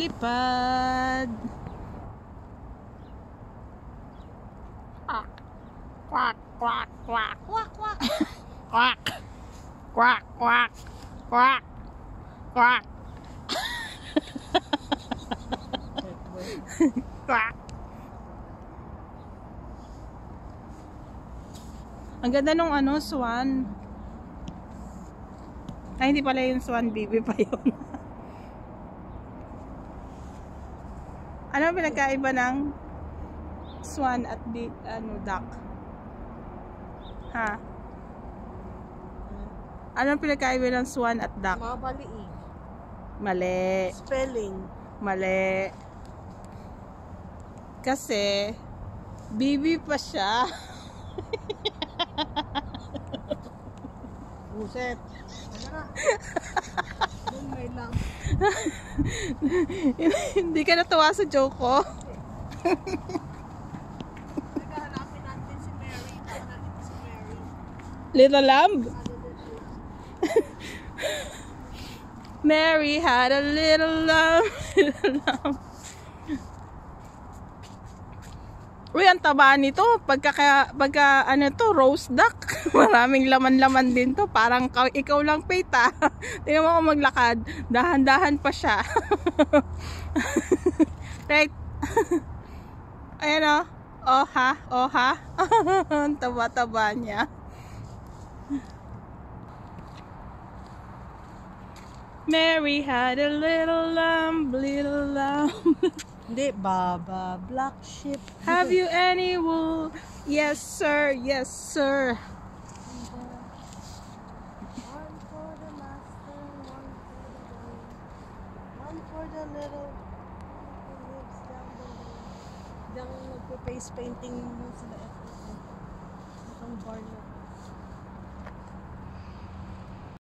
lumilipad. Quack, quack, quack, quack, quack, quack, quack, quack, quack, quack, quack. Ang ganda nung swan. Ay, hindi pala yung swan, baby pa yun. Ano ang pinagkaiba ng swan at duck? Ha? Ano ang pinagkaiba ng swan at duck? Mabali eh. Mali. Spelling. Mali. Kasi, baby pa siya. Buset. May lang. Hindi ka natuwa sa joke ko? Naghahanapin natin si Mary. Naghahanapin si Mary. Little lamb? Mary had a little lamb. Little lamb. Uy, ang taba nito. Pagka roast duck. Maraming laman-laman din to. Parang ikaw lang, Pate, ah. Tingnan mo ako maglakad. Dahan-dahan pa siya. Right? Ayan o. Oh ha? Oh ha? Ang taba-taba niya. Mary had a little lamb, little lamb. Hindi, Baba. Black sheep. Have you any wool? Yes, sir. Yes, sir. One for the master, one for the little who lives down the lane. Diyan nagpo-face painting mo sila. Itong bar na.